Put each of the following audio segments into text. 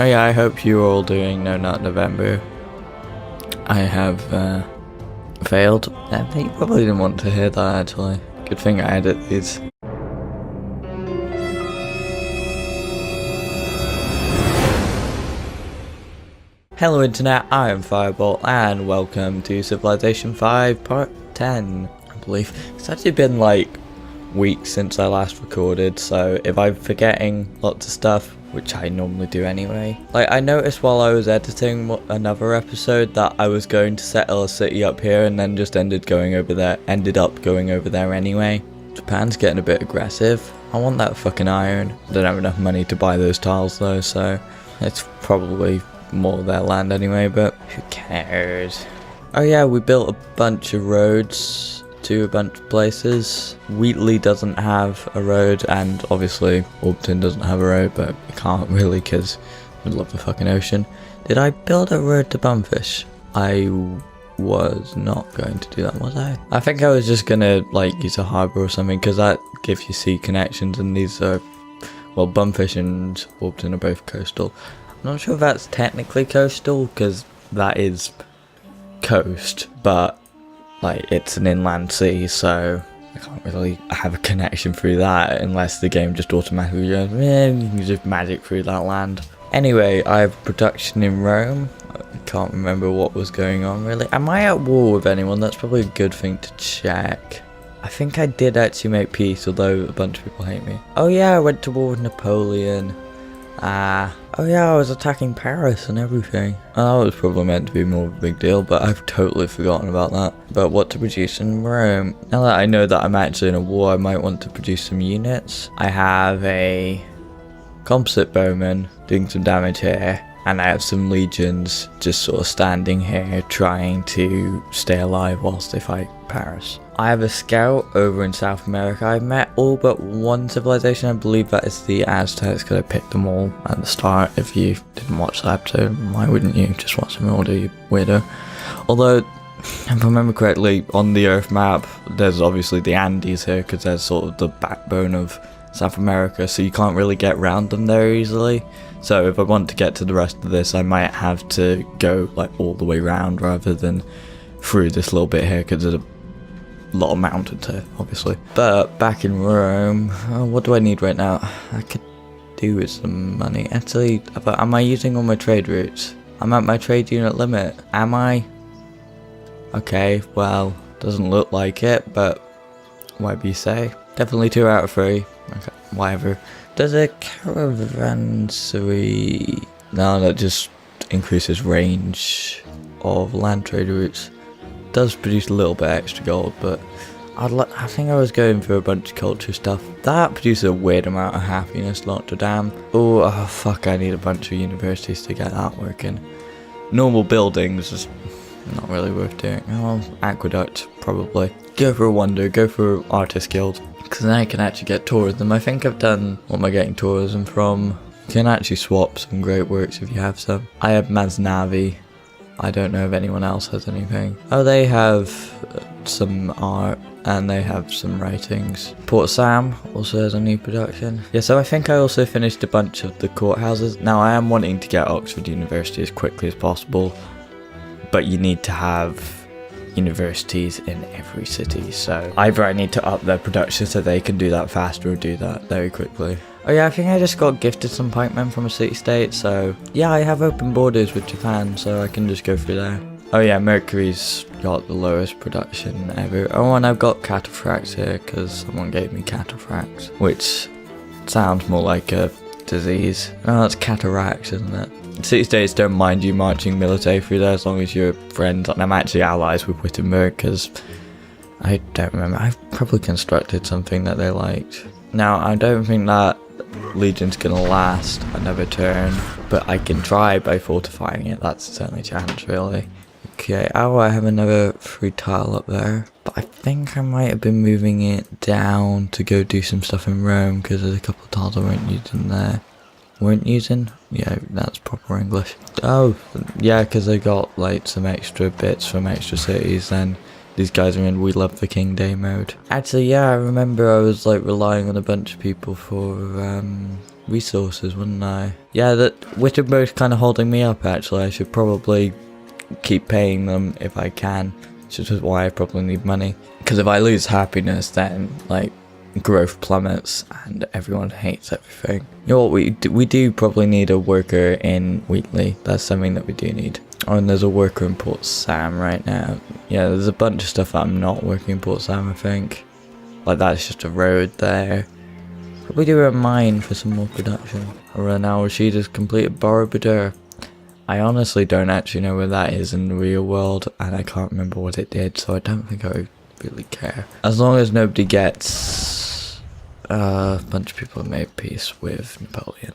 Oh yeah, I hope you're all doing No Nut November. I have failed. I think you probably didn't want to hear that actually. Good thing I edit these. Hello internet, I am Firebolt and welcome to Civilization 5 Part 10, I believe. It's actually been like weeks since I last recorded, so if I'm forgetting lots of stuff, which I normally do anyway. Like, I noticed while I was editing another episode that I was going to settle a city up here and then just ended up going over there anyway. Japan's getting a bit aggressive. I want that fucking iron. I don't have enough money to buy those tiles though, so it's probably more of their land anyway, but who cares? Oh yeah, we built a bunch of roads to a bunch of places. Wheatley doesn't have a road, and obviously Orpington doesn't have a road, but we can't really because we love the fucking ocean. Did I build a road to Bumfish? I was not going to do that, was I? I think I was just gonna like use a harbour or something, because that gives you sea connections, and these are, well, Bumfish and Orpington are both coastal. I'm not sure if that's technically coastal, because that is coast, but like it's an inland sea, so I can't really have a connection through that unless the game just automatically goes, yeah, you can just magic through that land. Anyway, I have production in Rome. I can't remember what was going on really. Am I at war with anyone? That's probably a good thing to check. I think I did actually make peace, although a bunch of people hate me. Oh yeah, I went to war with Napoleon. Oh yeah, I was attacking Paris and everything. Oh, that was probably meant to be more of a big deal, but I've totally forgotten about that. But what to produce in Rome? Now that I know that I'm actually in a war, I might want to produce some units. I have a composite bowman doing some damage here, and I have some legions just sort of standing here trying to stay alive whilst they fight Paris. I have a scout over in South America. I've met all but one civilization. I believe that is the Aztecs, because I picked them all at the start. If you didn't watch that episode, why wouldn't you just watch them in order, you weirdo? Although, if I remember correctly, on the Earth map, there's obviously the Andes here, because they're sort of the backbone of South America, so you can't really get around them very easily. So if I want to get to the rest of this, I might have to go like all the way around rather than through this little bit here, because there's a lot of mountains here, obviously. But back in Rome, what do I need right now? I could do with some money. Actually, am I using all my trade routes? I'm at my trade unit limit. Am I? Okay, well, doesn't look like it, but whatever you say. Definitely 2 out of 3. Okay, whatever. Does a caravansary? No, that just increases range of land trade routes. Does produce a little bit extra gold, but I think I was going for a bunch of culture stuff. That produces a weird amount of happiness, Notre Dame. Oh fuck, I need a bunch of universities to get that working. Normal buildings is not really worth doing. Oh, aqueduct, probably. Go for a wonder, go for artist guild, because then I can actually get tourism. I think I've done, what am I getting tourism from? You can actually swap some great works if you have some. I have Masnavi. I don't know if anyone else has anything. Oh, they have some art and they have some writings. Port Sam also has a new production. Yeah, so I think I also finished a bunch of the courthouses. Now I am wanting to get Oxford University as quickly as possible, but you need to have universities in every city, so either I need to up their production so they can do that faster or do that very quickly. Oh yeah, I think I just got gifted some pikemen from a city-state, so yeah, I have open borders with Japan, so I can just go through there. Oh yeah, Mercury's got the lowest production ever. Oh, and I've got cataphracts here, because someone gave me cataphracts, which sounds more like a disease. Oh, that's cataracts, isn't it? City-states don't mind you marching military through there as long as you're friends, and I'm actually allies with Wittenberg, because I don't remember. I've probably constructed something that they liked. Now, I don't think that Legion's gonna last another turn, but I can try by fortifying it. That's certainly a chance, really. Okay, oh, I have another free tile up there, but I think I might have been moving it down to go do some stuff in Rome, because there's a couple of tiles I weren't using there. Weren't using? Yeah, that's proper English. Oh, yeah, because I got like some extra bits from extra cities, then these guys are in We Love the King Day mode. Actually, yeah, I remember I was like relying on a bunch of people for resources, wasn't I? Yeah, which are both kind of holding me up actually. I should probably keep paying them if I can, which is why I probably need money. Because if I lose happiness, then like growth plummets and everyone hates everything. You know what, we do probably need a worker in Wheatley. That's something that we do need. Oh, and there's a worker in Port Sam right now. Yeah, there's a bunch of stuff that I'm not working in Port Sam, I think. Like that's just a road there. Probably do a mine for some more production. Right now, she just completed Borobudur. I honestly don't actually know where that is in the real world, and I can't remember what it did, so I don't think I really care. As long as nobody gets a bunch of people have made peace with Napoleon.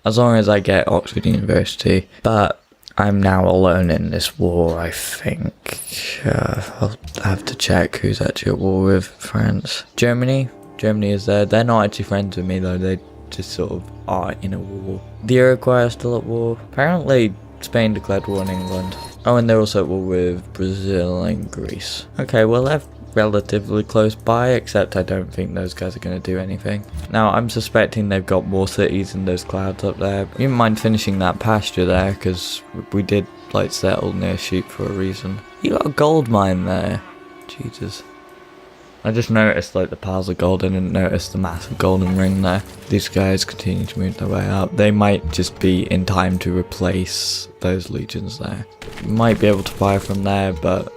As long as I get Oxford University, but I'm now alone in this war, I think. I'll have to check who's actually at war with France. Germany is there. They're not actually friends with me though, they just sort of are in a war. The Iroquois are still at war. Apparently Spain declared war on England. Oh, and they're also at war with Brazil and Greece. Okay, well they're relatively close by, except I don't think those guys are going to do anything. Now I'm suspecting they've got more cities in those clouds up there. You don't mind finishing that pasture there, because we did like settle near sheep for a reason. You got a gold mine there. Jesus. I just noticed like the piles of gold. I didn't notice the massive golden ring there. These guys continue to move their way up. They might just be in time to replace those legions there. You might be able to fire from there, but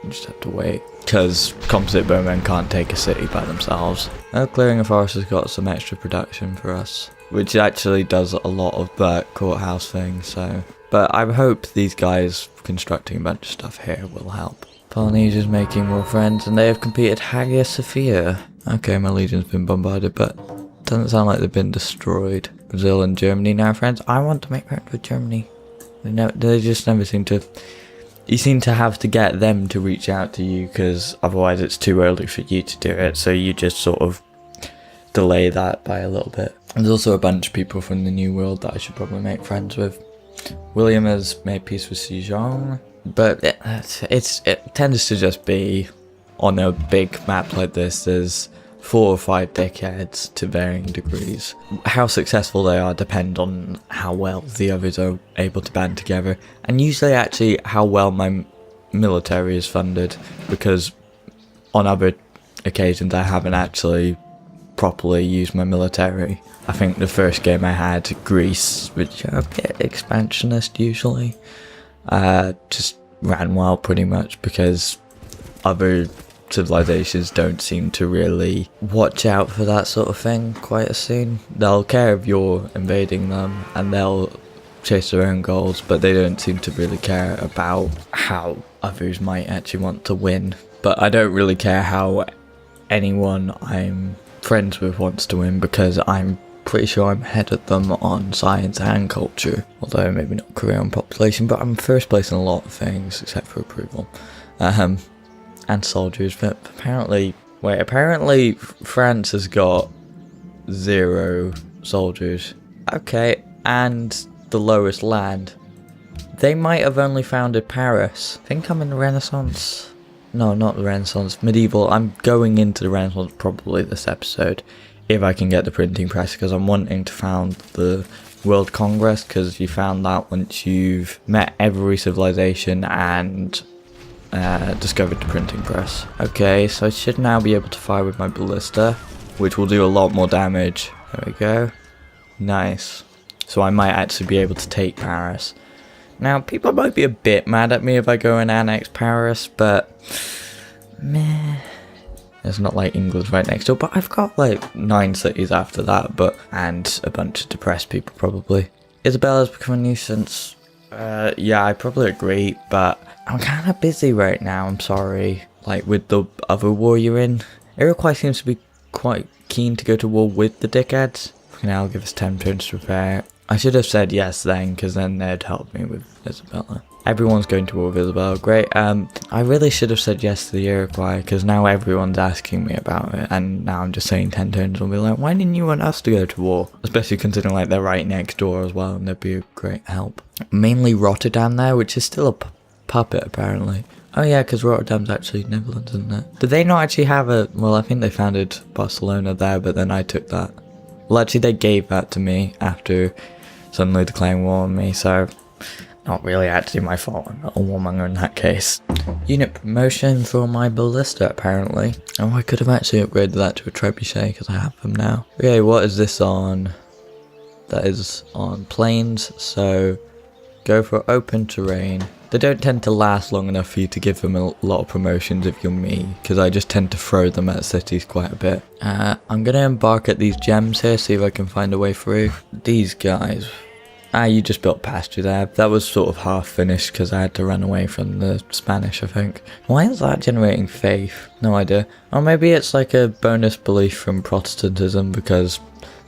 you just have to wait. Because composite bowmen can't take a city by themselves. Clearing a forest has got some extra production for us, which actually does a lot of that courthouse thing, so. But I hope these guys constructing a bunch of stuff here will help. Polynesia's making more friends, and they have completed Hagia Sophia. Okay, my legion's been bombarded, but doesn't sound like they've been destroyed. Brazil and Germany now friends. I want to make friends with Germany. They just never seem to. You seem to have to get them to reach out to you, because otherwise it's too early for you to do it. So you just sort of delay that by a little bit. There's also a bunch of people from the New World that I should probably make friends with. William has made peace with Sejong. But it tends to just be, on a big map like this, there's 4 or 5 dickheads to varying degrees. How successful they are depend on how well the others are able to band together, and usually actually how well my military is funded, because on other occasions I haven't actually properly used my military. I think the first game I had, Greece, which are a bit expansionist usually, just ran wild pretty much because other civilizations don't seem to really watch out for that sort of thing quite as soon. They'll care if you're invading them and they'll chase their own goals, but they don't seem to really care about how others might actually want to win. But I don't really care how anyone I'm friends with wants to win, because I'm pretty sure I'm ahead of them on science and culture, although maybe not career and population, but I'm first place in a lot of things except for approval, and soldiers. But apparently France has got 0 soldiers. Okay, and the lowest land. They might have only founded Paris. I think I'm in the Renaissance. No, not the Renaissance, medieval. I'm going into the Renaissance probably this episode, if I can get the printing press, because I'm wanting to found the World Congress, because you found that once you've met every civilization and discovered the printing press. Okay, so I should now be able to fire with my ballista, which will do a lot more damage. There we go. Nice. So I might actually be able to take Paris. Now, people might be a bit mad at me if I go and annex Paris, but meh. It's not like England's right next door, but I've got like 9 cities after that, and a bunch of depressed people probably. Isabella's become a nuisance. Yeah, I probably agree, but I'm kind of busy right now, I'm sorry. Like with the other war you're in. Iroquois seems to be quite keen to go to war with the dickheads. Now I'll give us 10 turns to prepare. I should have said yes then, because then they'd help me with Isabella. Everyone's going to war with Isabella, great. I really should have said yes to the Iroquois, because now everyone's asking me about it, and now I'm just saying 10 turns and will be like, why didn't you want us to go to war? Especially considering like they're right next door as well, and they'd be a great help. Mainly Rotterdam there, which is still a puppet apparently. Oh yeah, because Rotterdam's actually Netherlands, isn't it? Did they not actually have a... Well, I think they founded Barcelona there, but then I took that. Well, actually, they gave that to me after suddenly declaring war on me, so not really actually my fault. I'm not a warmonger in that case. Unit promotion for my ballista, apparently. Oh, I could have actually upgraded that to a trebuchet because I have them now. Okay, what is this on? That is on plains, so go for open terrain. They don't tend to last long enough for you to give them a lot of promotions if you're me, because I just tend to throw them at cities quite a bit. I'm going to embark at these gems here, see if I can find a way through. These guys. You just built pasture there. That was sort of half finished because I had to run away from the Spanish, I think. Why is that generating faith? No idea. Or maybe it's like a bonus belief from Protestantism, because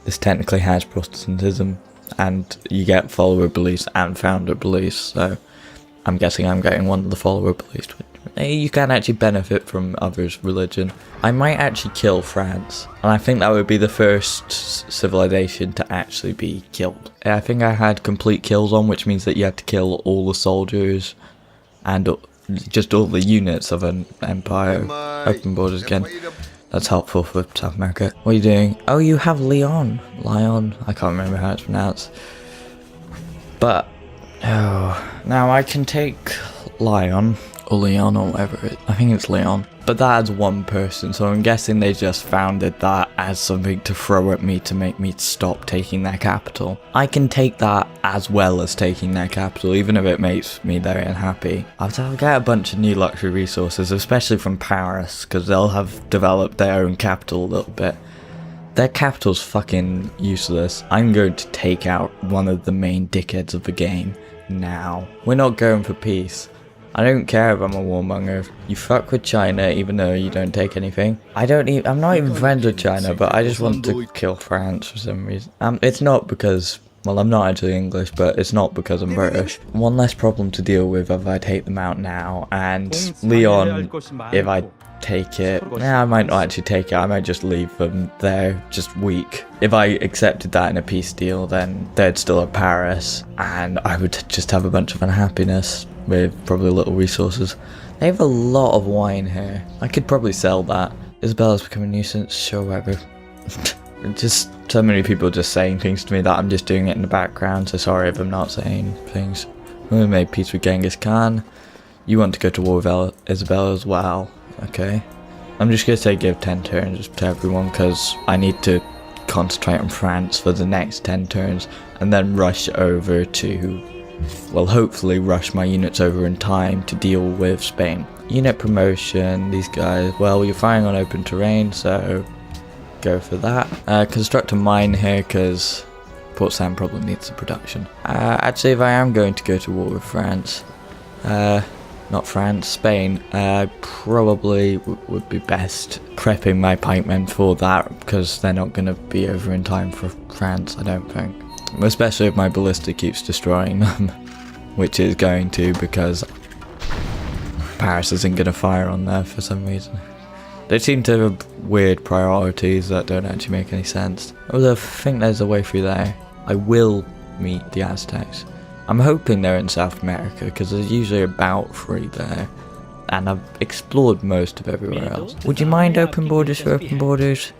this technically has Protestantism and you get follower beliefs and founder beliefs, so I'm guessing I'm getting one of the follower beliefs. You can actually benefit from others' religion. I might actually kill France, and I think that would be the first civilization to actually be killed. I think I had complete kills on, which means that you had to kill all the soldiers and just all the units of an empire. Open borders again. That's helpful for South America. What are you doing? Oh, you have Leon. Lion. I can't remember how it's pronounced. But, oh, now I can take Lion. Or Leon or whatever it is. I think it's Leon. But that adds one person, so I'm guessing they just founded that as something to throw at me to make me stop taking their capital. I can take that as well as taking their capital, even if it makes me very unhappy. I'll get a bunch of new luxury resources, especially from Paris, because they'll have developed their own capital a little bit. Their capital's fucking useless. I'm going to take out one of the main dickheads of the game now. We're not going for peace. I don't care if I'm a warmonger. You fuck with China even though you don't take anything. I'm not even friends with China, but I just want to kill France for some reason. It's not because, well, I'm not actually English, but it's not because I'm British. One less problem to deal with if I take them out now, and Leon, if I take it, I might not actually take it, I might just leave them there, just weak. If I accepted that in a peace deal, then they'd still have Paris, and I would just have a bunch of unhappiness with probably little resources. They have a lot of wine here. I could probably sell that. Isabella's become a nuisance, sure, whatever. Just so many people just saying things to me that I'm just doing it in the background, so sorry if I'm not saying things. We made peace with Genghis Khan. You want to go to war with Isabella as well. Okay. I'm just going to say give 10 turns to everyone because I need to concentrate on France for the next 10 turns and then rush over to, well, hopefully rush my units over in time to deal with Spain. Unit promotion, these guys, well, you're firing on open terrain, so go for that. Construct a mine here because Port Said probably needs the production. Actually, if I am going to go to war with France, not France, Spain, probably would be best prepping my pikemen for that because they're not going to be over in time for France, I don't think. Especially if my ballista keeps destroying them, which is going to because Paris isn't going to fire on there for some reason. They seem to have weird priorities that don't actually make any sense. Although I think there's a way through there. I will meet the Aztecs. I'm hoping they're in South America because there's usually about 3 there. And I've explored most of everywhere else. Would you mind open borders for open borders?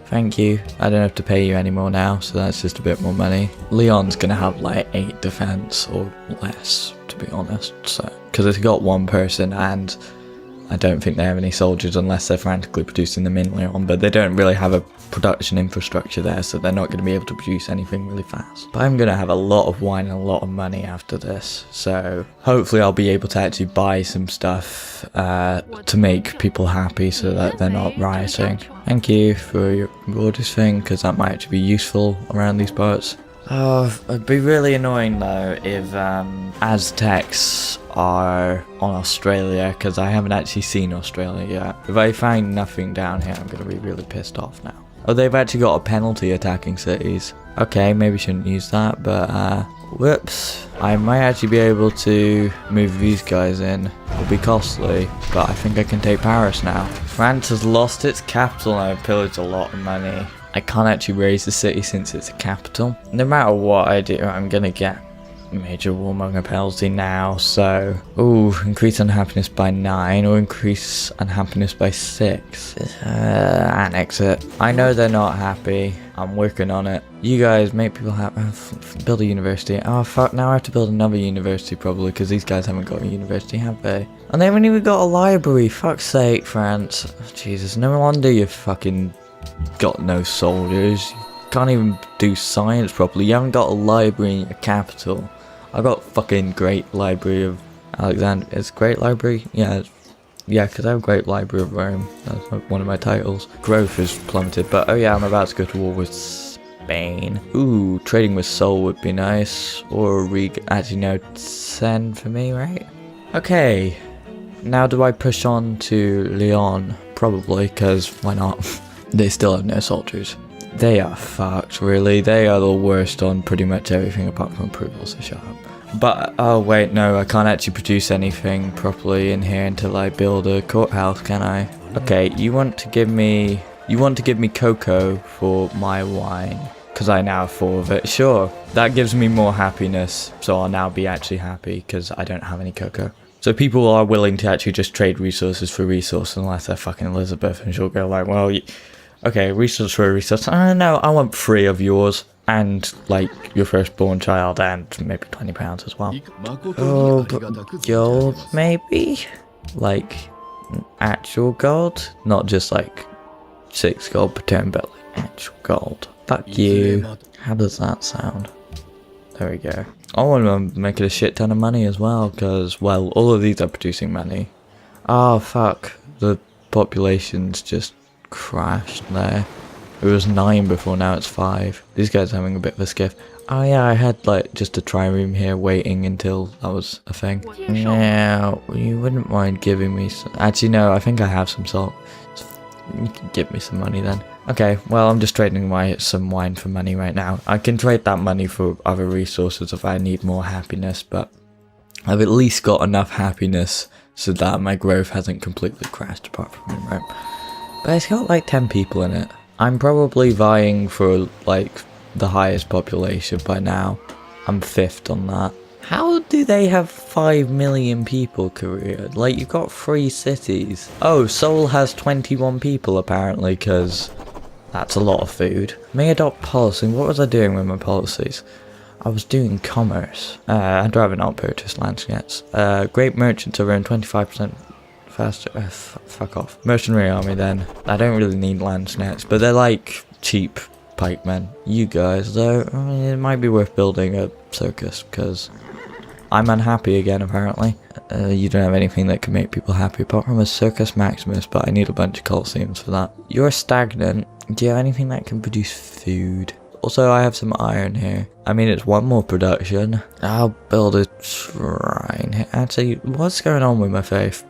Thank you. I don't have to pay you anymore now, so that's just a bit more money. Leon's gonna have like 8 defense or less, to be honest. So, because it's got 1 person and I don't think they have any soldiers unless they're frantically producing them in Leon, but they don't really have a production infrastructure there, so they're not going to be able to produce anything really fast. But I'm going to have a lot of wine and a lot of money after this, so hopefully I'll be able to actually buy some stuff to make people happy so that they're not rioting. Thank you for your borders thing, because that might actually be useful around these parts. Oh, it'd be really annoying though if Aztecs are on Australia, because I haven't actually seen Australia yet. If I find nothing down here, I'm going to be really pissed off now. Oh, they've actually got a penalty attacking cities. Okay, maybe shouldn't use that, but whoops. I might actually be able to move these guys in. It'll be costly, but I think I can take Paris now. France has lost its capital and I've pillaged a lot of money. I can't actually raise the city since it's a capital. No matter what I do, I'm gonna get major warmonger penalty now, so... Ooh, increase unhappiness by 9 or increase unhappiness by 6. Annex it. I know they're not happy. I'm working on it. You guys make people happy. Build a university. Oh fuck, now I have to build another university probably because these guys haven't got a university, have they? And they haven't even got a library. Fuck's sake, France. Oh, Jesus, no wonder you fucking got no soldiers. Can't even do science properly. You haven't got a library in your capital. I got fucking Great Library of Alexander. It's Great Library? Yeah, because I have Great Library of Rome. That's one of my titles. Growth has plummeted, but oh yeah, I'm about to go to war with Spain. Ooh, trading with Seoul would be nice. Or actually no, send for me, right? Okay, now do I push on to Lyon? Probably, because why not? They still have no soldiers. They are fucked, really. They are the worst on pretty much everything apart from approvals, so shut up. But, oh wait, no, I can't actually produce anything properly in here until I build a courthouse, can I? Okay, you want to give me cocoa for my wine, because I now have 4 of it. Sure, that gives me more happiness, so I'll now be actually happy, because I don't have any cocoa. So people are willing to actually just trade resources for resource, unless they're fucking Elizabeth, and she'll go like, well, okay, resource for a resource. I don't know, I want 3 of yours. And, like, your firstborn child and maybe £20 as well. Oh, but gold, maybe? Like, actual gold? Not just, like, 6 gold per turn, but, like, actual gold. Fuck you. How does that sound? There we go. I want to make it a shit ton of money as well, because, well, all of these are producing money. Oh, fuck. The population's just crashed there. It was 9 before, now it's 5. These guys are having a bit of a skiff. Oh yeah, I had like just a trireme here waiting until that was a thing. Now, you wouldn't mind giving me some... Actually no, I think I have some salt. You can give me some money then. Okay, well I'm just trading some wine for money right now. I can trade that money for other resources if I need more happiness, but I've at least got enough happiness so that my growth hasn't completely crashed apart from in Rome. But it's got like 10 people in it. I'm probably vying for, like, the highest population by now. I'm 5th on that. How do they have 5 million people, Korea? Like, you've got 3 cities. Oh, Seoul has 21 people, apparently, because that's a lot of food. May adopt policy. What was I doing with my policies? I was doing commerce. I'd rather not purchase landscapes. Great merchants are around 25%. Faster. Fuck off. Mercenary army then. I don't really need landsnets, but they're like cheap pikemen. You guys though, I mean, it might be worth building a circus because I'm unhappy again apparently. You don't have anything that can make people happy apart from a Circus Maximus, but I need a bunch of Colosseums for that. You're stagnant. Do you have anything that can produce food? Also, I have some iron here. I mean, it's 1 more production. I'll build a shrine here. Actually, what's going on with my faith?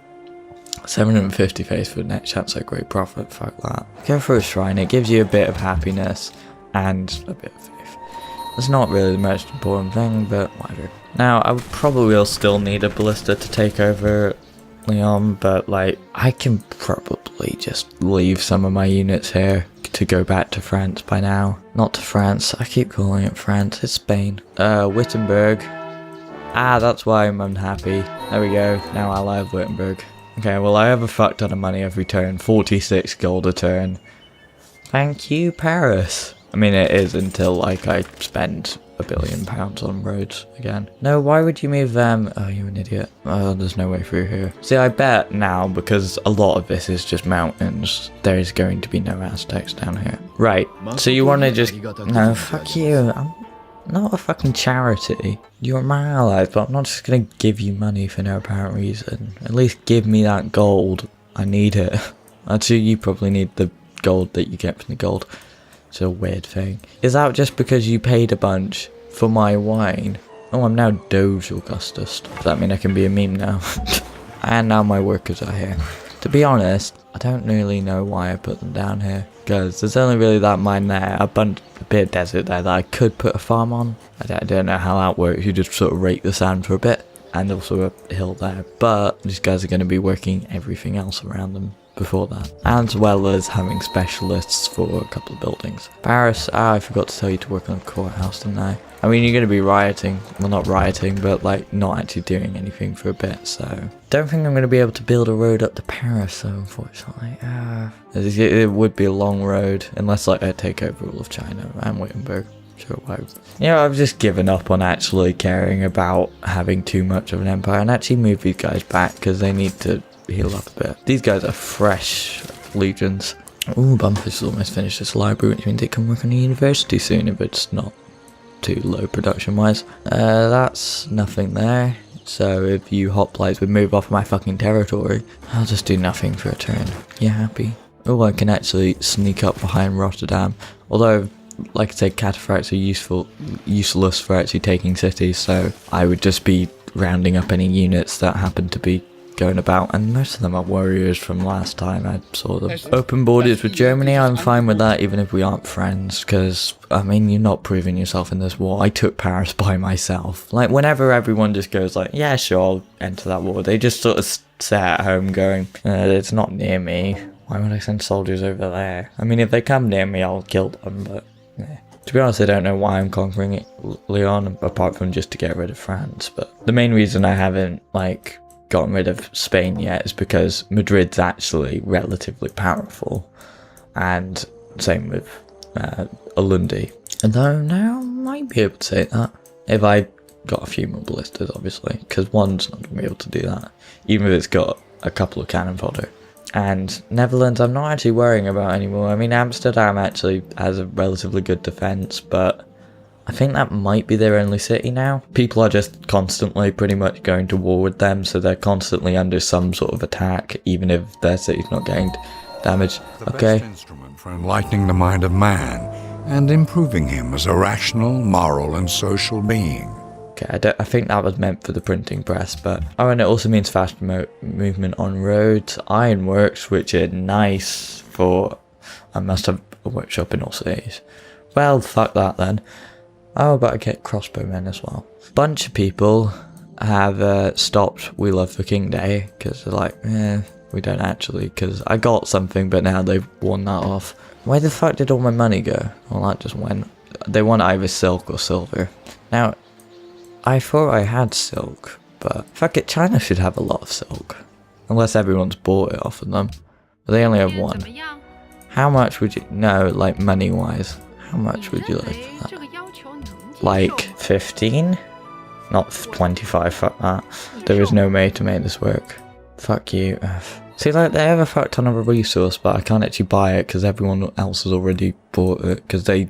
750 faith for next chance at great profit, fuck that. Go for a shrine, it gives you a bit of happiness and a bit of faith. It's not really the most important thing, but whatever. Now, I probably will still need a ballista to take over Lyon, but like, I can probably just leave some of my units here to go back to France by now. Not to France, I keep calling it France, it's Spain. Wittenberg. Ah, that's why I'm unhappy. There we go, now ally of Wittenberg. Okay, well I have a fuck ton of money every turn, 46 gold a turn. Thank you, Paris. I mean it is until like I spend £1 billion on roads again. No, why would you move them? Oh, you're an idiot. Oh, there's no way through here. See, I bet now, because a lot of this is just mountains, there is going to be no Aztecs down here. Right, so you want to just... No, fuck you. I'm not a fucking charity. You're my allies, but I'm not just going to give you money for no apparent reason. At least give me that gold. I need it. Actually, you probably need the gold that you get from the gold. It's a weird thing. Is that just because you paid a bunch for my wine? Oh, I'm now Doge Augustus. Does that mean I can be a meme now? And now my workers are here. To be honest, I don't really know why I put them down here. Because there's only really that mine there, a bit of desert there that I could put a farm on. I don't know how that works, you just sort of rake the sand for a bit. And also a hill there. But these guys are going to be working everything else around them before that, as well as having specialists for a couple of buildings. Paris, I forgot to tell you to work on a courthouse, didn't I? I mean, you're going to be rioting. Well, not rioting, but like not actually doing anything for a bit, so... Don't think I'm going to be able to build a road up to Paris, though, unfortunately. It would be a long road, unless like I take over all of China and Wittenberg. Sure, why? Yeah, I've just given up on actually caring about having too much of an empire and actually move these guys back because they need to heal up a bit. These guys are fresh legions. Ooh, Bumfish has almost finished this library, which means it can work on a university soon if it's not too low production wise. That's nothing there. So if you hoplites would move off my fucking territory, I'll just do nothing for a turn. You happy? Oh, I can actually sneak up behind Rotterdam. Although, like I said, cataphracts are useless for actually taking cities, so I would just be rounding up any units that happen to be going about, and most of them are warriors from last time I saw them. Open borders with Germany, I'm fine with that, even if we aren't friends, because, I mean, you're not proving yourself in this war. I took Paris by myself. Like, whenever everyone just goes like, yeah, sure, I'll enter that war, they just sort of sit at home going, it's not near me. Why would I send soldiers over there? I mean, if they come near me, I'll kill them, but... yeah. To be honest, I don't know why I'm conquering Lyon, apart from just to get rid of France, but the main reason I haven't, like, gotten rid of Spain yet is because Madrid's actually relatively powerful, and same with Alundi. Although now I might be able to say that, if I got a few more ballistas, obviously, because one's not going to be able to do that, even if it's got a couple of cannon fodder. And Netherlands, I'm not actually worrying about anymore. I mean, Amsterdam actually has a relatively good defense, but I think that might be their only city now. People are just constantly pretty much going to war with them, so they're constantly under some sort of attack, even if their city's not getting damaged. The best instrument for enlightening the mind of man and improving him as a rational, moral, and social being. Okay, I think that was meant for the printing press, but... oh, and it also means faster movement on roads. Ironworks, which are nice for... I must have a workshop in all cities. Well, fuck that then. Oh, but I get crossbowmen as well. Bunch of people have stopped We Love the King Day, because they're like, we don't actually, because I got something, but now they've worn that off. Where the fuck did all my money go? Well, that just went... they want either silk or silver. Now... I thought I had silk, but fuck it, China should have a lot of silk. Unless everyone's bought it off of them. But they only have one. How much would you... no, like money-wise. How much would you like for that? Like 15? Not 25, fuck that. There is no way to make this work. Fuck you. See, like, they have a fuck ton of a resource, but I can't actually buy it because everyone else has already bought it. Because they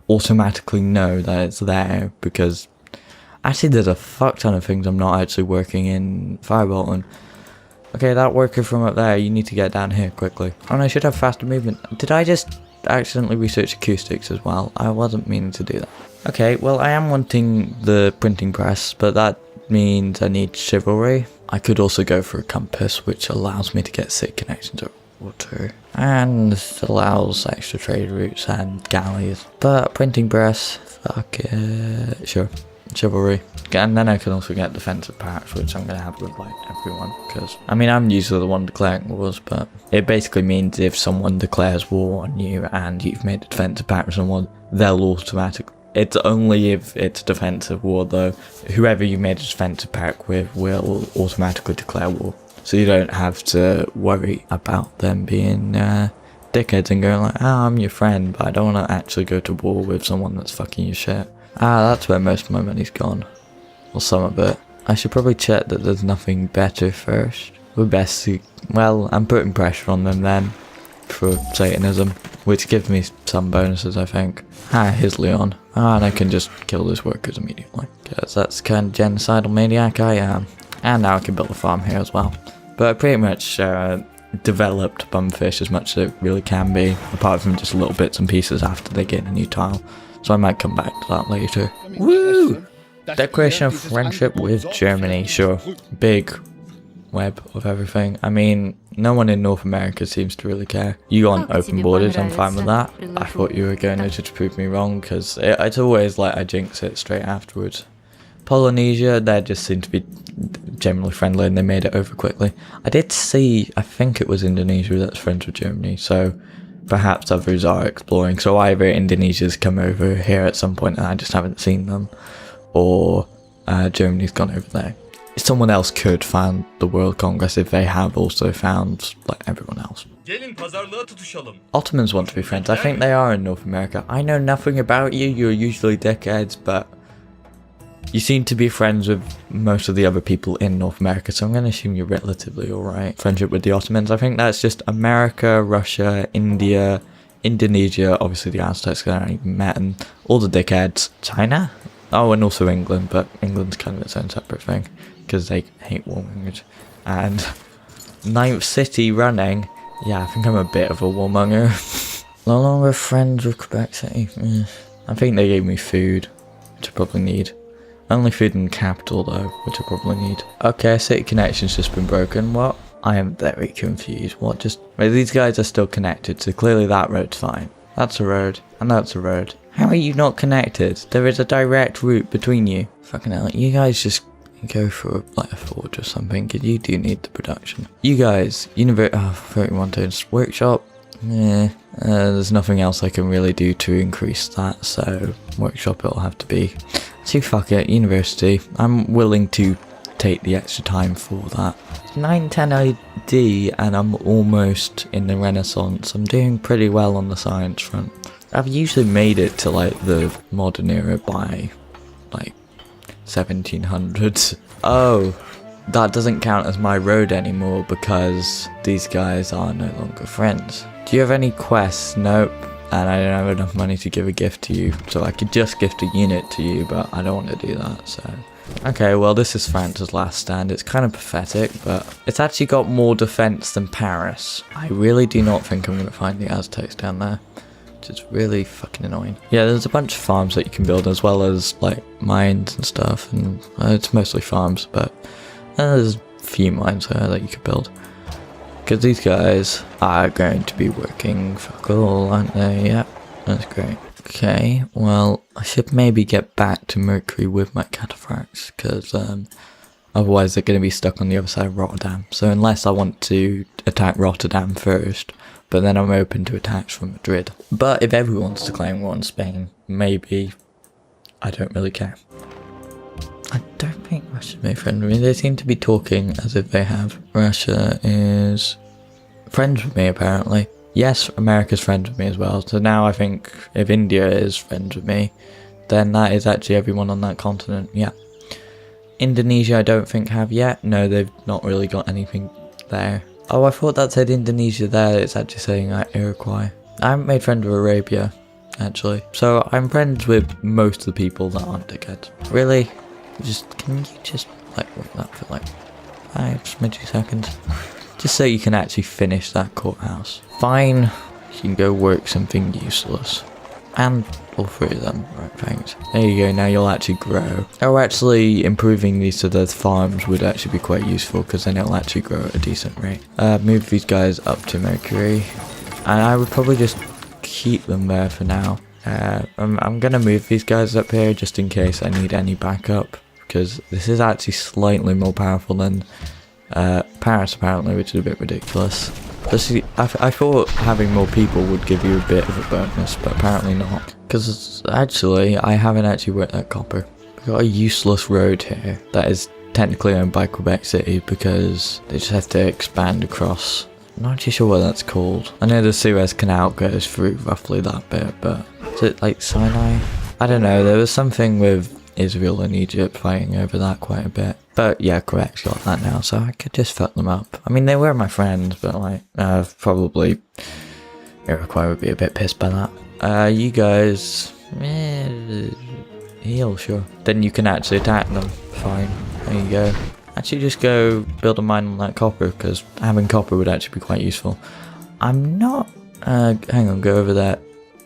automatically know that it's there because... actually, there's a fuck ton of things I'm not actually working in Firebolt on. Okay, that worker from up there, you need to get down here quickly. Oh, and I should have faster movement. Did I just accidentally research acoustics as well? I wasn't meaning to do that. Okay, well, I am wanting the printing press, but that means I need chivalry. I could also go for a compass, which allows me to get sick connections over water. And allows extra trade routes and galleys. But printing press, fuck it. Sure. Chivalry. And then I can also get defensive packs, which I'm going to have with like everyone, because I mean I'm usually the one declaring wars, but it basically means if someone declares war on you and you've made a defensive pact with someone, they'll automatically... it's only if it's a defensive war though, whoever you made a defensive pact with will automatically declare war, so you don't have to worry about them being dickheads and going like, oh, I'm your friend, but I don't want to actually go to war with someone that's fucking your shit. Ah, that's where most of my money's gone. Or some of it. I should probably check that there's nothing better first. We're best to... well, I'm putting pressure on them then. For Satanism. Which gives me some bonuses, I think. Ah, here's Leon. Ah, and I can just kill those workers immediately. Because that's the kind of genocidal maniac I am. And now I can build a farm here as well. But I pretty much developed Bumfish as much as it really can be. Apart from just little bits and pieces after they get a new tile. So I might come back to that later. Woo! Declaration of friendship with Germany, sure. Big web of everything. I mean, no one in North America seems to really care. You want open borders, I'm fine with that. I thought you were going to just prove me wrong, because it's always like I jinx it straight afterwards. Polynesia, they just seem to be generally friendly and they made it over quickly. I did see, I think it was Indonesia that's friends with Germany, so perhaps others are exploring. So either Indonesia's come over here at some point and I just haven't seen them, or Germany's gone over there. Someone else could found the World Congress if they have also found like everyone else. Ottomans want to be friends. I think they are in North America. I know nothing about you. You're usually dickheads, but you seem to be friends with most of the other people in North America, so I'm going to assume you're relatively alright. Friendship with the Ottomans. I think that's just America, Russia, India, Indonesia, obviously the Aztecs I haven't even met, and all the dickheads. China? Oh, and also England, but England's kind of its own separate thing, because they hate warmongers. And Ninth City running. Yeah, I think I'm a bit of a warmonger. No longer friends with Quebec City. I think they gave me food, which I probably need. Only food in the capital though, which I probably need. Okay, city connection's just been broken. What? I am very confused. What just... Wait, these guys are still connected, so clearly that road's fine. That's a road, and that's a road. How are you not connected? There is a direct route between you. Fucking hell, you guys just go for like a forge or something, because you do need the production. You guys, 31 turns, workshop, there's nothing else I can really do to increase that, so workshop it'll have to be. So fuck it, university, I'm willing to take the extra time for that. 910 AD and I'm almost in the Renaissance. I'm doing pretty well on the science front. I've usually made it to like the modern era by like 1700s. Oh, that doesn't count as my road anymore because these guys are no longer friends. Do you have any quests? Nope. And I don't have enough money to give a gift to you, so I could just gift a unit to you, but I don't want to do that, so... Okay, well this is France's last stand. It's kind of pathetic, but it's actually got more defense than Paris. I really do not think I'm going to find the Aztecs down there, which is really fucking annoying. Yeah, there's a bunch of farms that you can build, as well as like mines and stuff, and it's mostly farms, but there's a few mines there that you could build. Because these guys are going to be working fuck all, aren't they? Yep, that's great. Okay, well, I should maybe get back to Mercury with my cataphracts, because otherwise they're going to be stuck on the other side of Rotterdam. So unless I want to attack Rotterdam first, but then I'm open to attacks from Madrid. But if everyone wants to claim war on Spain, maybe I don't really care. I don't think Russia's made friends with me. They seem to be talking as if they have. Russia is friends with me, apparently. Yes, America's friends with me as well. So now I think if India is friends with me, then that is actually everyone on that continent. Yeah. Indonesia I don't think have yet. No, they've not really got anything there. Oh, I thought that said Indonesia there. It's actually saying Iroquois. I haven't made friends with Arabia, actually. So I'm friends with most of the people that aren't dickheads. Really? Can you just like work that for like 5 smidgy seconds? Just so you can actually finish that courthouse. Fine, you can go work something useless. And all 3 of them, right, thanks. There you go, now you'll actually grow. Oh, actually improving these to the farms would actually be quite useful, because then it'll actually grow at a decent rate. Move these guys up to Mercury. And I would probably just keep them there for now. I'm gonna move these guys up here just in case I need any backup, because this is actually slightly more powerful than Paris apparently, which is a bit ridiculous. I thought having more people would give you a bit of a bonus, but apparently not. Because actually, I haven't actually worked that copper. We've got a useless road here that is technically owned by Quebec City because they just have to expand across. I'm not actually sure what that's called. I know the Suez Canal goes through roughly that bit, but is it like Sinai? I don't know, there was something with Israel and Egypt fighting over that quite a bit. But yeah, Quebec's got that now, so I could just fuck them up. I mean, they were my friends, but like, probably Iroquois would be a bit pissed by that. You guys, heal, sure. Then you can actually attack them, fine, there you go. Actually just go build a mine on that copper, because having copper would actually be quite useful. I'm not, hang on, go over there.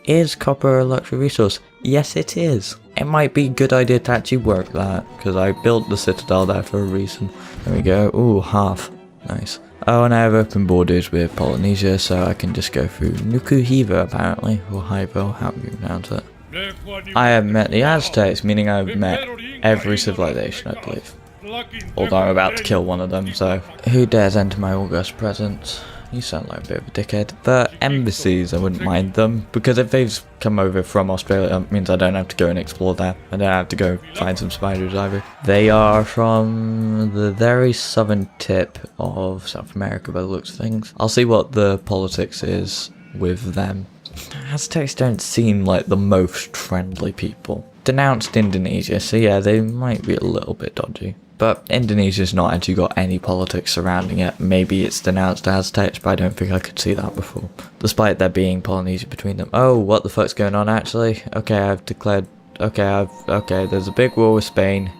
Is copper a luxury resource? Yes, it is. It might be a good idea to actually work that, because I built the citadel there for a reason. There we go. Ooh, half. Nice. Oh, and I have open borders with Polynesia, so I can just go through Nukuhiva, apparently, or Hivo, however you pronounce it. I have met the Aztecs, meaning I've met every civilization, I believe. Although I'm about to kill one of them, so... Who dares enter my august presence? You sound like a bit of a dickhead. But embassies, I wouldn't mind them, because if they've come over from Australia, it means I don't have to go and explore there. I don't have to go find some spiders either. They are from the very southern tip of South America by the looks of things. I'll see what the politics is with them. Aztecs don't seem like the most friendly people. Denounced Indonesia, so yeah, they might be a little bit dodgy. But Indonesia's not actually got any politics surrounding it. Maybe it's denounced Aztecs, but I don't think I could see that before. Despite there being Polynesia between them. Oh, what the fuck's going on actually? Okay, I've declared... Okay, there's a big war with Spain.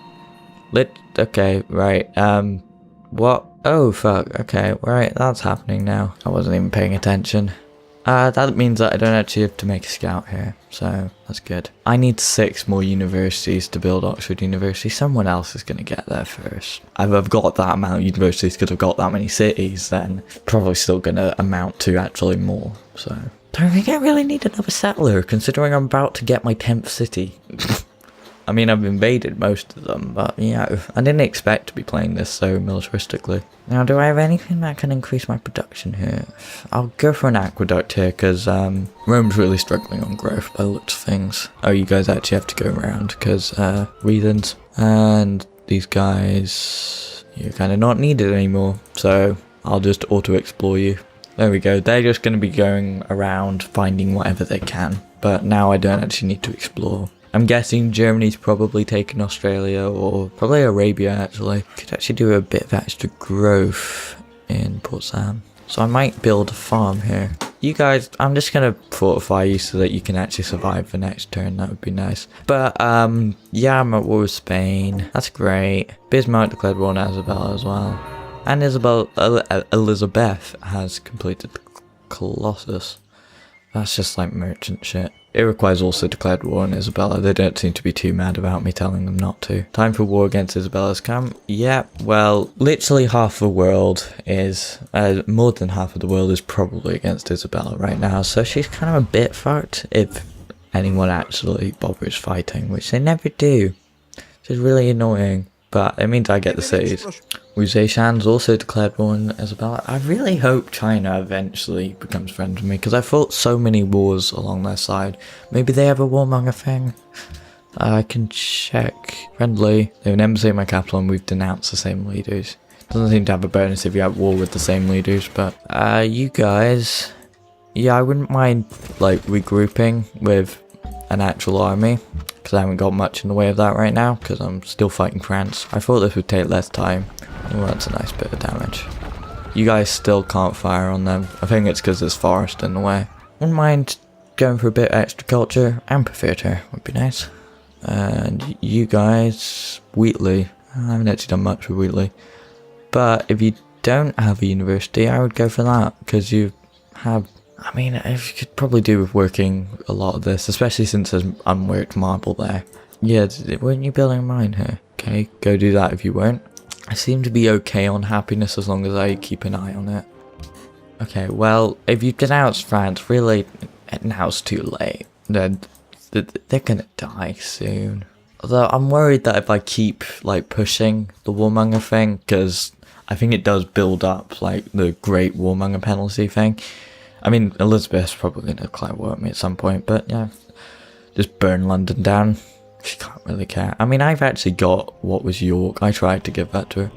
Okay, right, what? Oh, fuck, okay, right, that's happening now. I wasn't even paying attention. That means that I don't actually have to make a scout here, so that's good. I need 6 more universities to build Oxford University. Someone else is going to get there first. If I've got that amount of universities because I've got that many cities, then probably still going to amount to actually more, so. Don't think I really need another settler, considering I'm about to get my 10th city. I mean, I've invaded most of them, but, you know, I didn't expect to be playing this so militaristically. Now, do I have anything that can increase my production here? I'll go for an aqueduct here, because, Rome's really struggling on growth by the looks of things. Oh, you guys actually have to go around, because, reasons. And these guys, you're kind of not needed anymore, so I'll just auto-explore you. There we go, they're just going to be going around finding whatever they can, but now I don't actually need to explore. I'm guessing Germany's probably taken Australia, or probably Arabia actually. Could actually do a bit of extra growth in Port Sam. So I might build a farm here. You guys, I'm just going to fortify you so that you can actually survive the next turn. That would be nice. But, yeah, I'm at war with Spain. That's great. Bismarck declared war on Isabella as well. And Elizabeth has completed the Colossus. That's just like merchant shit. Iroquois also declared war on Isabella. They don't seem to be too mad about me telling them not to. Time for war against Isabella's camp. Yeah, well, literally half the world is, more than half of the world is probably against Isabella right now. So she's kind of a bit fucked if anyone actually bothers fighting, which they never do. It's really annoying. But it means I get the cities. Wu Zetian's also declared war on Isabella. I really hope China eventually becomes friends with me, because I fought so many wars along their side. Maybe they have a warmonger thing. I can check. Friendly. They have an embassy in my capital and we've denounced the same leaders. Doesn't seem to have a bonus if you have war with the same leaders, but you guys... Yeah, I wouldn't mind, like, regrouping with an actual army. Because I haven't got much in the way of that right now, because I'm still fighting France. I thought this would take less time. Oh, that's a nice bit of damage. You guys still can't fire on them. I think it's because there's forest in the way. Wouldn't mind going for a bit of extra culture. Amphitheatre would be nice. And you guys, Wheatley. I haven't actually done much with Wheatley. But if you don't have a university, I would go for that, because you have... I mean, you could probably do with working a lot of this, especially since there's unworked marble there. Yeah, weren't you building a mine here? Okay, go do that if you weren't. I seem to be okay on happiness as long as I keep an eye on it. Okay, well, if you denounce France, really, now's too late. They're gonna die soon. Although I'm worried that if I keep, like, pushing the warmonger thing, because I think it does build up, like, the great warmonger penalty thing. I mean, Elizabeth's probably going to declare war at me at some point, but yeah, just burn London down. She can't really care. I mean, I've actually got what was York. I tried to give that to her.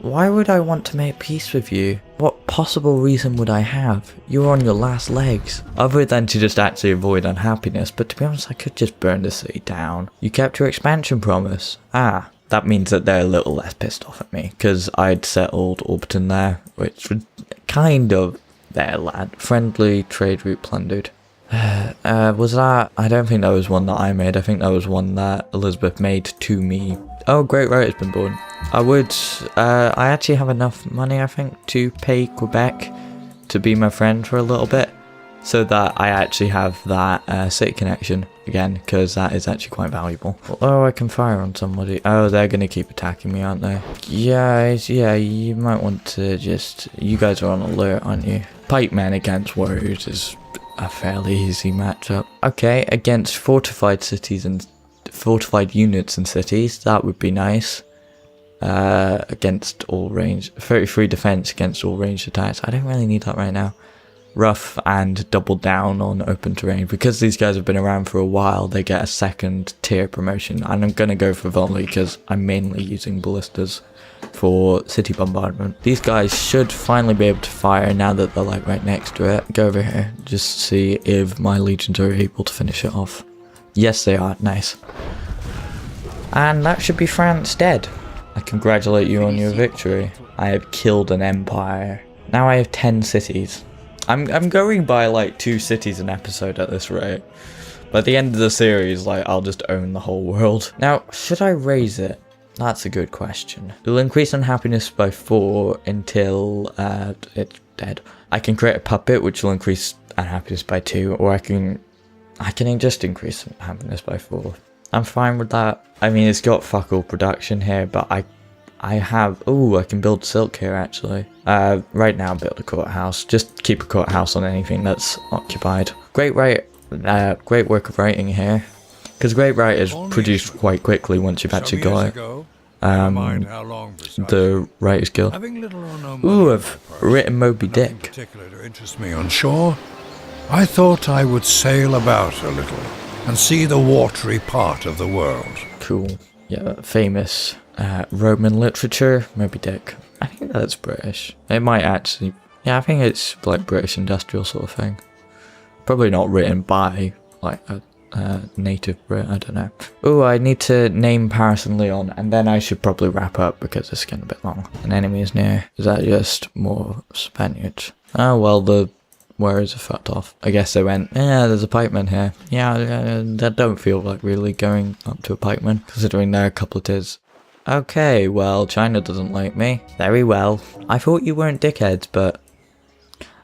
Why would I want to make peace with you? What possible reason would I have? You're on your last legs. Other than to just actually avoid unhappiness, but to be honest, I could just burn the city down. You kept your expansion promise. Ah, that means that they're a little less pissed off at me, because I'd settled Orbiton there, which would kind of... There, lad. Friendly trade route plundered. Was that... I don't think that was one that I made. I think that was one that Elizabeth made to me. Oh, great right, it's been born. I would... I actually have enough money, I think, to pay Quebec to be my friend for a little bit. So that I actually have that city connection again, because that is actually quite valuable. Oh, I can fire on somebody. Oh, they're going to keep attacking me, aren't they? Yeah, you might want to just... You guys are on alert, aren't you? Pikemen against warriors is a fairly easy matchup. Okay, against fortified cities and fortified units and cities, that would be nice. against all range, 33 defense against all ranged attacks. I don't really need that right now. Rough and double down on open terrain. Because these guys have been around for a while, they get a second tier promotion. And I'm going to go for volley because I'm mainly using ballistas for city bombardment. These guys should finally be able to fire now that they're like right next to it. Go over here, just see if my legions are able to finish it off. Yes, they are. Nice. And that should be France dead. I congratulate you on your victory. I have killed an empire. Now I have 10 cities. I'm going by like 2 cities an episode at this rate. But at the end of the series, like, I'll just own the whole world. Now, should I raise it? That's a good question. It'll increase unhappiness by 4 until it's dead. I can create a puppet which will increase unhappiness by 2, or I can just increase unhappiness by 4. I'm fine with that. I mean, it's got fuck all production here, but I have... Ooh, I can build silk here, actually. Right now, build a courthouse. Just keep a courthouse on anything that's occupied. Great work of writing here. Because great write is produced quite quickly once you've actually got it. The writer's guild. Ooh, I've written Moby Dick. Particular to interest me on shore. I thought I would sail about a little and see the watery part of the world. Cool. Yeah, famous Roman literature, Moby Dick. I think that's British. It might actually... Yeah, I think it's like British industrial sort of thing. Probably not written by like a native Brit, I don't know. Oh, I need to name Paris and Lyon, and then I should probably wrap up because it's getting a bit long. An enemy is near. Is that just more Spaniards? Oh, well, the warriors are fucked off. I guess they went, yeah, there's a pikeman here. Yeah, that don't feel like really going up to a pikeman, considering they're a couple of tiers. Okay, well, China doesn't like me. Very well. I thought you weren't dickheads, but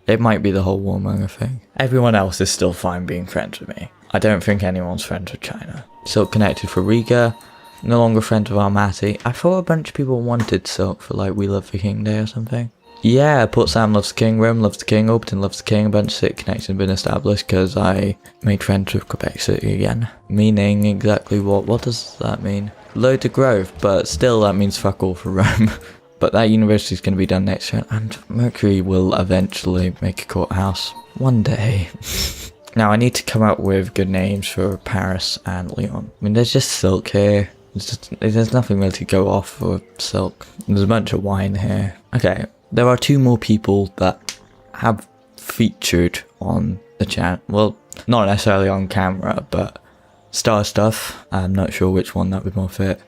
it might be the whole warmonger thing. Everyone else is still fine being friends with me. I don't think anyone's friends with China. Silk connected for Riga. No longer friends with Almaty. I thought a bunch of people wanted Silk for like We Love the King Day or something. Yeah, Potsdam loves the king, Rome loves the king, Overton loves the king, a bunch of city connections have been established because I made friends with Quebec City again. Meaning exactly what does that mean? Load of growth, but still that means fuck all for Rome. But that university is going to be done next year, and Mercury will eventually make a courthouse. One day. Now I need to come up with good names for Paris and Lyon. I mean, there's just Silk here. There's nothing really to go off for Silk. There's a bunch of wine here. Okay, there are 2 more people that have featured on the channel. Well, not necessarily on camera, but star stuff. I'm not sure which one that would more fit.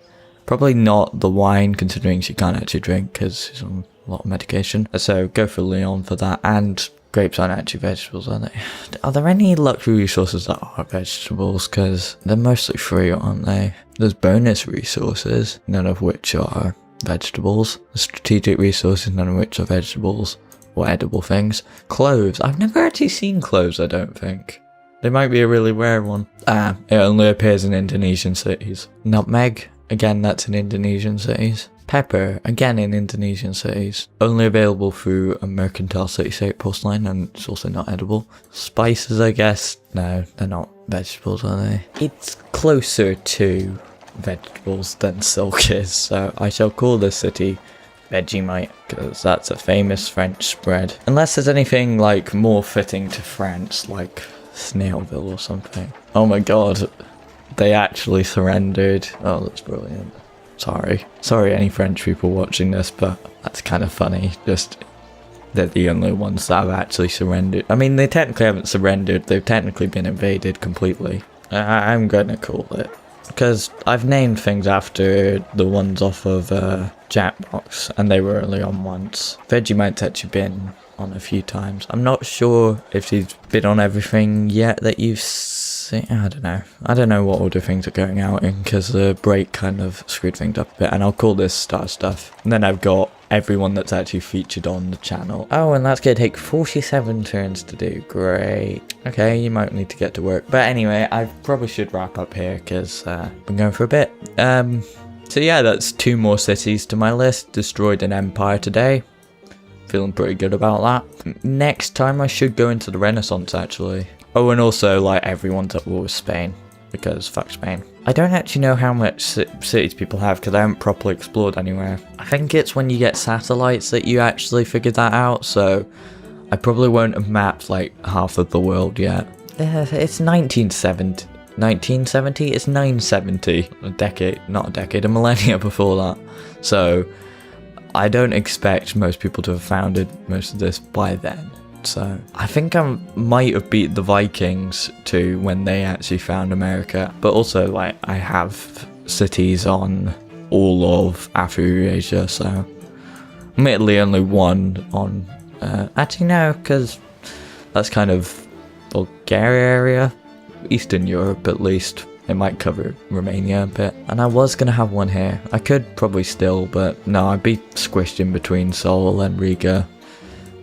Probably not the wine, considering she can't actually drink because she's on a lot of medication. So go for Lyon for that. And grapes aren't actually vegetables, are they? Are there any luxury resources that are vegetables? Because they're mostly free, aren't they? There's bonus resources, none of which are vegetables. Strategic resources, none of which are vegetables or edible things. Cloves. I've never actually seen cloves, I don't think. They might be a really rare one. Ah, it only appears in Indonesian cities. Nutmeg. Again, that's in Indonesian cities. Pepper, again in Indonesian cities. Only available through a mercantile city-state porcelain, and it's also not edible. Spices, I guess. No, they're not vegetables, are they? It's closer to vegetables than Silk is, so I shall call this city Vegemite, because that's a famous French spread. Unless there's anything like more fitting to France, like Snailville or something. Oh my god. They actually surrendered. Oh, that's brilliant. Sorry any French people watching this, but that's kind of funny. Just, they're the only ones that have actually surrendered. I mean, they technically haven't surrendered. They've technically been invaded completely. I'm gonna call it. Because I've named things after the ones off of Jackbox, and they were only on once. Vegemite's actually been on a few times. I'm not sure if she's been on everything yet that you've seen. I don't know. I don't know what order things are going out in because the break kind of screwed things up a bit, and I'll call this star stuff. And then I've got everyone that's actually featured on the channel. Oh, and that's going to take 47 turns to do. Great. Okay, you might need to get to work. But anyway, I probably should wrap up here because I've been going for a bit. So yeah, that's 2 more cities to my list. Destroyed an empire today. Feeling pretty good about that. Next time I should go into the Renaissance actually. Oh, and also like everyone's at war with Spain because fuck Spain. I don't actually know how much cities people have because I haven't properly explored anywhere. I think it's when you get satellites that you actually figure that out, so I probably won't have mapped like half of the world yet. It's 1970. 1970? It's 970. A decade, not a decade, a millennia before that. So I don't expect most people to have founded most of this by then. So I think I might have beat the Vikings too when they actually found America. But also, like, I have cities on all of Afro-Eurasia, so admittedly only one on actually no, because that's kind of Bulgaria area, Eastern Europe at least. It might cover Romania a bit. And I was going to have one here. I could probably still, but no, I'd be squished in between Seoul and Riga.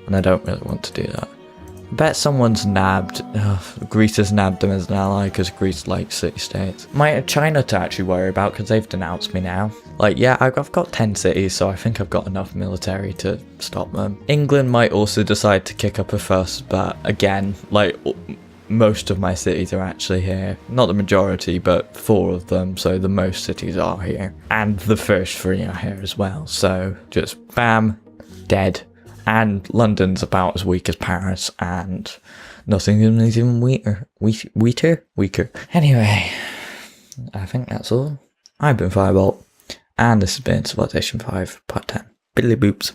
And I don't really want to do that. I bet someone's nabbed. Greece has nabbed them as an ally because Greece likes city-states. Might have China to actually worry about because they've denounced me now. Like, yeah, I've got 10 cities, so I think I've got enough military to stop them. England might also decide to kick up a fuss, but again, like, most of my cities are actually here. Not the majority, but 4 of them, so the most cities are here. And the first 3 are here as well, so just bam, dead. And London's about as weak as Paris, and nothing is even weaker. Weaker. Anyway, I think that's all. I've been Firebolt, and this has been Civilization 5 Part 10. Billy boops.